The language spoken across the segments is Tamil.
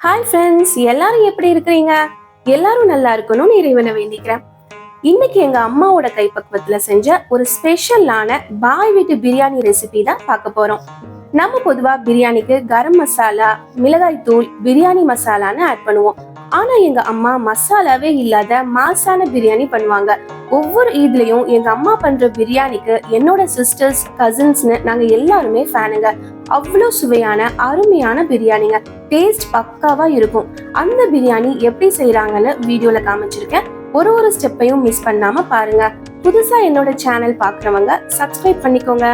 ஹாய் ஃப்ரெண்ட்ஸ், எல்லாரும் எப்படி இருக்கிறீங்க? எல்லாரும் நல்லா இருக்கணும்னு இறைவனை வேண்டிக்கிறேன். இன்னைக்கு எங்க அம்மாவோட கைப்பக்குவத்துல செஞ்ச ஒரு ஸ்பெஷலான பாய் வீட்டு பிரியாணி ரெசிபி தான் பார்க்க போறோம். நம்ம பொதுவா பிரியாணிக்கு கரம் மசாலா, மிளகாய் தூள், பிரியாணி மசாலான்னு ஆட் பண்ணுவோம். ஆனா எங்க அம்மா மசாலாவே இல்லாத மாசான பிரியாணி பண்ணுவாங்க. ஒவ்வொரு ஈத்லயும் எங்க அம்மா பண்ற பிரியாணிக்கு என்னோட சிஸ்டர்ஸ், கசின்ஸ்னு நாங்க எல்லாருமே ஃபேனுங்க. அவ்வளோ சுவையான அருமையான பிரியாணிங்க. டேஸ்ட் பக்காவா இருக்கும். அந்த பிரியாணி எப்படி செய்யறாங்கன்னு வீடியோல காமிச்சிருக்கேன். ஒரு ஸ்டெப்பையும் மிஸ் பண்ணாம பாருங்க. புதுசா என்னோட சேனல் பாக்குறவங்க சப்ஸ்கிரைப் பண்ணிக்கோங்க.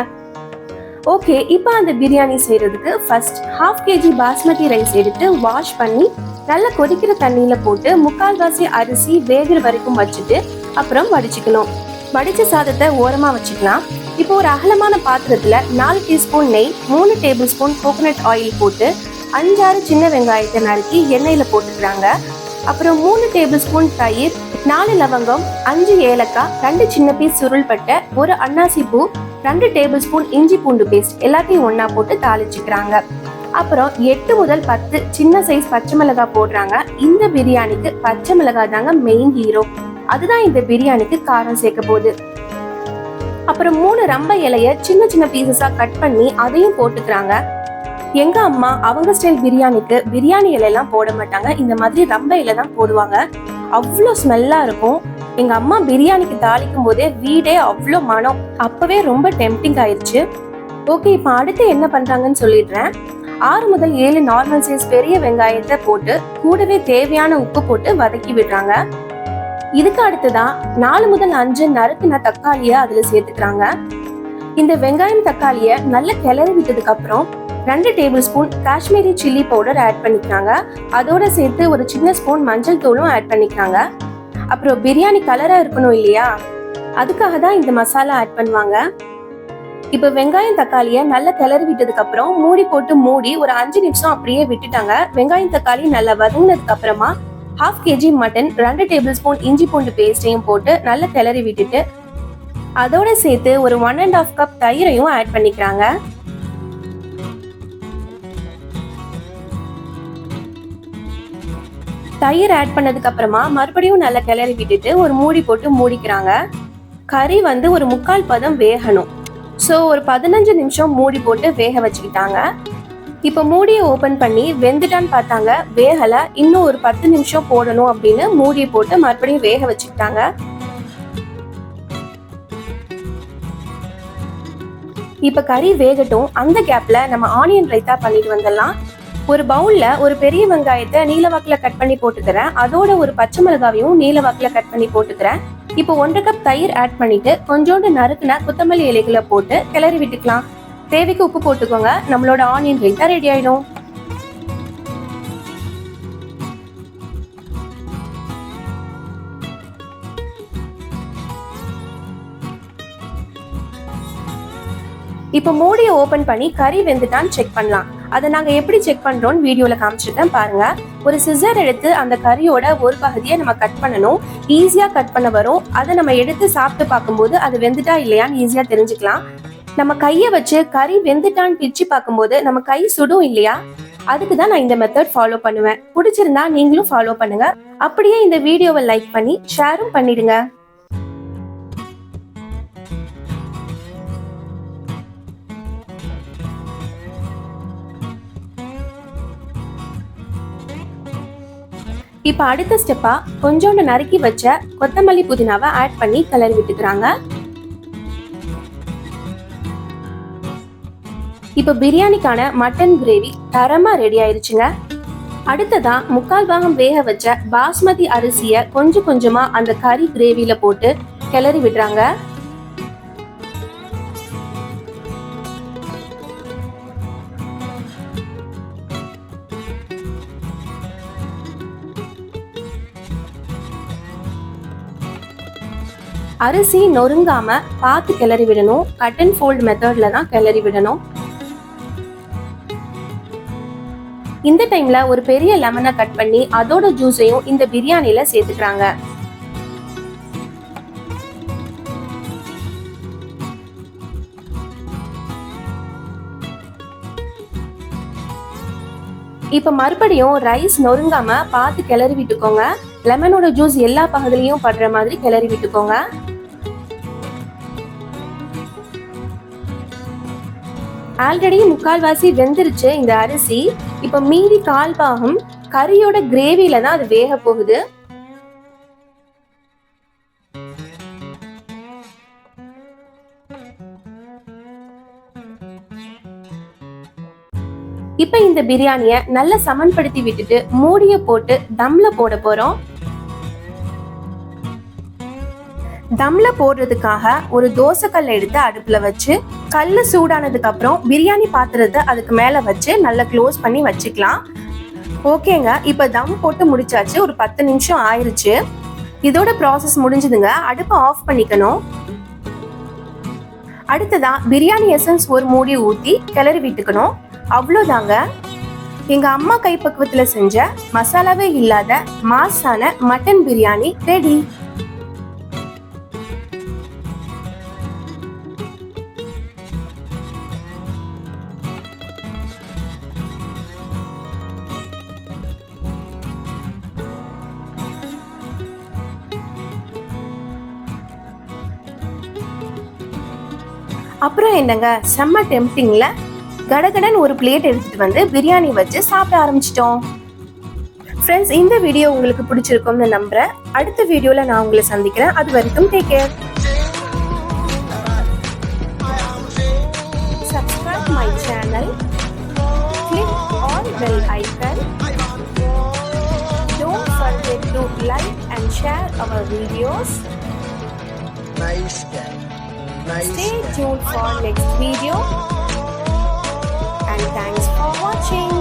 ஓகே, இப்போ அந்த பிரியாணி செய்யறதுக்கு ஃபர்ஸ்ட் 1/2 kg பாஸ்மதி ரைஸ் எடுத்து வாஷ் பண்ணி நல்லா கொதிக்கிற தண்ணியில போட்டு 3/4 அரிசி வேகிற வரைக்கும் வச்சுட்டு அப்புறம் வடிச்சுக்கணும். வடிச்ச சாதத்தை ஓரமா வச்சுக்கலாம். இப்போ ஒரு அகலமான பாத்திரத்துல 4 டீஸ்பூன் நெய், 3 டேபிள் ஸ்பூன் கோகோனட் ஆயில் போட்டு 5-6 சின்ன வெங்காயத்தை நறுக்கி எண்ணெயில போட்டுக்கிறாங்க. அப்புறம் 3 டேபிள் ஸ்பூன் தயிர், 4 லவங்கம், 5 ஏலக்காய், 2 சின்ன பீஸ் சுருள் பட்டை, 1 அன்னாசி பூ, 2 டேபிள் ஸ்பூன் இஞ்சி பூண்டு பேஸ்ட் எல்லாத்தையும் ஒன்னா போட்டு தாளிச்சுக்கிறாங்க. அப்புறம் 8 முதல் 10 சின்ன சைஸ் பச்சை மிளகாய் போடுறாங்க. இந்த பிரியாணிக்கு பச்சை மிளகாய் தாங்க மெயின் ஹீரோ. அதுதான் இந்த பிரியாணிக்கு காரம் சேர்க்க போகுது. அப்புறம் 3 ரம்ப இலைய சின்ன சின்ன பீசஸா கட் பண்ணி அதையும் போட்டுக்கிறாங்க. எங்க அம்மா அவங்க ஸ்டைல் பிரியாணிக்கு பிரியாணி இலையெல்லாம் போட மாட்டாங்க. இந்த மாதிரி ரம்ப இலை தான் போடுவாங்க. அவ்வளோ ஸ்மெல்லா இருக்கும். எங்க அம்மா பிரியாணிக்கு தாளிக்கும் போதே வீடே அவ்வளோ மனம். அப்பவே ரொம்ப டெம்டிங் ஆயிடுச்சு. ஓகே, இப்போ அடுத்து என்ன பண்றாங்கன்னு சொல்லிடுறேன். 6 முதல் 7 நார்மல் சைஸ் பெரிய வெங்காயத்தை போட்டு கூடவே தேவையான உப்பு போட்டு வதக்கி விடுறாங்க. இதுக்கு அடுத்துதான் 4 முதல் 5 நறுக்குன தக்காளிய அதுல சேர்த்துக்கிறாங்க. இந்த வெங்காயம் தக்காளிய நல்லா கிளறி விட்டதுக்கு அப்புறம் 2 tablespoon Kashmiri chilli powder add பண்ணிக்கிறாங்க. அதோட சேர்த்து ஒரு சின்ன ஸ்பூன் மஞ்சள் தூளும் ஆட் பண்ணிக்கிறாங்க. அப்புறம் பிரியாணி கலரா இருக்கணும் இல்லையா, அதுக்காக தான் இந்த மசாலா ஆட் பண்ணுவாங்க. இப்ப வெங்காயம் தக்காளிய நல்லா கிளறி விட்டதுக்கு அப்புறம் மூடி ஒரு 5 நிமிஷம் அப்படியே விட்டுட்டாங்க. வெங்காயம் தக்காளி நல்லா வதங்கினதுக்கு அப்புறமா 1/2 kg மட்டன், 2 டேபிள் ஸ்பூன் இஞ்சி பூண்டு பேஸ்டையும் போட்டு நல்லா கிளறி விட்டுட்டு அதோட சேர்த்து ஒரு 1.5 கப் தயிரையும் ஆட் பண்ணிக்கிறாங்க. தயிர் ஆட் பண்ணதுக்கு அப்புறமா மறுபடியும் நல்லா கிளறி விட்டுட்டு ஒரு மூடி போட்டு மூடிக்கிறாங்க. கறி ஒரு 3/4 பதம் வேகணும். ஸோ ஒரு 15 நிமிஷம் மூடி போட்டு வேக வச்சுக்கிட்டாங்க. இப்போ மூடியை ஓபன் பண்ணி வெந்துட்டான்னு பார்த்தாங்க. வேகல. இன்னும் ஒரு 10 நிமிஷம் போடணும் அப்படின்னு மூடியை போட்டு மறுபடியும் வேக வச்சுக்கிட்டாங்க. இப்ப கறி வேகட்டும். அந்த கேப்ல நம்ம ஆனியன் ரைத்தா பண்ணிட்டு வந்துடலாம். ஒரு பவுல்ல ஒரு பெரிய வெங்காயத்தை நீலவாக்குல கட் பண்ணி போட்டுக்கிறேன். அதோட ஒரு பச்சை மிளகாவையும் நீலவாக்குல கட் பண்ணி போட்டுக்கிறேன். இப்போ 1 கப் தயிர் ஆட் பண்ணிட்டு கொஞ்சோண்டு நறுக்குன கொத்தமல்லி இலைகளை போட்டு கிளறி விட்டுக்கலாம். தேவைக்கு உப்பு போட்டுக்கோங்க. நம்மளோட ஆனியன் ரைத்தா ரெடி ஆயிடும். இப்போ மூடியை ஓபன் பண்ணி கறி வெந்துட்டான்னு செக் பண்ணலாம். அதை நாங்க எப்படி செக் பண்றோம் வீடியோல காமிச்சிருக்கேன் பாருங்க. ஒரு சிசர் எடுத்து அந்த கறியோட ஒரு பகுதியை நம்ம கட் பண்ணணும். ஈஸியா கட் பண்ண வரும். அதை நம்ம எடுத்து சாப்பிட்டு பார்க்கும்போது அது வெந்துட்டா இல்லையான்னு ஈஸியா தெரிஞ்சுக்கலாம். நம்ம கையை வச்சு கறி வெந்துட்டான்னு பிரிச்சு பார்க்கும்போது நம்ம கை சுடும் இல்லையா, அதுக்கு தான் நான் இந்த மெத்தட் ஃபாலோ பண்ணுவேன். பிடிச்சிருந்தா நீங்களும் ஃபாலோ பண்ணுங்க. அப்படியே இந்த வீடியோவை லைக் பண்ணி ஷேரும் பண்ணிடுங்க. இப்ப அடுத்த ஸ்டெப்பா கொஞ்சோண்டு நறுக்கி வச்ச கொத்தமல்லி புதினாவை ஆட் பண்ணி கிளறி விட்டுக்கிறாங்க. இப்ப பிரியாணிக்கான மட்டன் கிரேவி தரமா ரெடி ஆயிருச்சுங்க. அடுத்ததா 3/4 பாகம் வேக வச்ச பாஸ்மதி அரிசிய கொஞ்சம் கொஞ்சமா அந்த கறி கிரேவில போட்டு கிளறி விடுறாங்க. அரிசி நொறுங்காம பார்த்து கிளறி விடணும். கட் அண்ட் ஃபோல்ட் மெத்தட்ல தான் கிளறி விடணும். இந்த டைம்ல ஒரு பெரிய லெமனை கட் பண்ணி அதோட ஜூஸையும் இந்த பிரியாணில சேர்த்துக்கிறாங்க. இப்ப மறுபடியும் ரைஸ் நொறுங்காம பார்த்து கிளறி விட்டுக்கோங்க. லெமனோட ஜூஸ் எல்லா பகுதியிலையும் படுற மாதிரி கிளறி விட்டுக்கோங்க. ஆல்ரெடி முக்கால்வாசி வெந்துருச்சு இந்த அரிசி. இப்ப மீதி கால் பாகம் கறியோட கிரேவில தான் அது வேக போகுது. இப்ப இந்த பிரியாணிய நல்லா சமன்படுத்தி விட்டுட்டு மூடிய போட்டு தம்ல போட போறோம். தம்ல போடுறதுக்காக ஒரு தோசைக்கல்ல எடுத்து அடுப்புல வச்சு கல்லு சூடானதுக்கு அப்புறம் பிரியாணி பாத்திரத்தை அதுக்கு மேல வச்சு நல்லா க்ளோஸ் பண்ணி வச்சுக்கலாம். ஓகேங்க, இப்ப தம் போட்டு முடிச்சாச்சு. ஒரு 10 நிமிஷம் ஆயிருச்சு. இதோட ப்ராசஸ் முடிஞ்சதுங்க. அடுப்பை ஆஃப் பண்ணிக்கணும். அடுத்ததா பிரியாணி எசன்ஸ் ஒரு மூடி ஊத்தி கிளறி விட்டுக்கணும். அவ்வளோதாங்க, எங்க அம்மா கைப்பக்குவத்துல செஞ்ச மசாலாவே இல்லாத மாசான மட்டன் பிரியாணி ரெடி. அப்புறம் என்னங்க, செம்ம டெம்ப்டிங்ல கடகடன் ஒரு பிளேட் எடுத்துட்டு வந்து பிரியாணி வச்சு சாப்பிட ஆரம்பிச்சிட்டோம். ஃப்ரெண்ட்ஸ், இந்த வீடியோ உங்களுக்கு பிடிச்சிருக்கும்னு நம்புறேன். அடுத்த வீடியோல நான் உங்களை சந்திக்கிறேன். அது வரைக்கும் take care. Subscribe my channel. Click on bell icon. Don't forget to like and share our videos. Nice guy. Stay tuned for next video. And thanks for watching.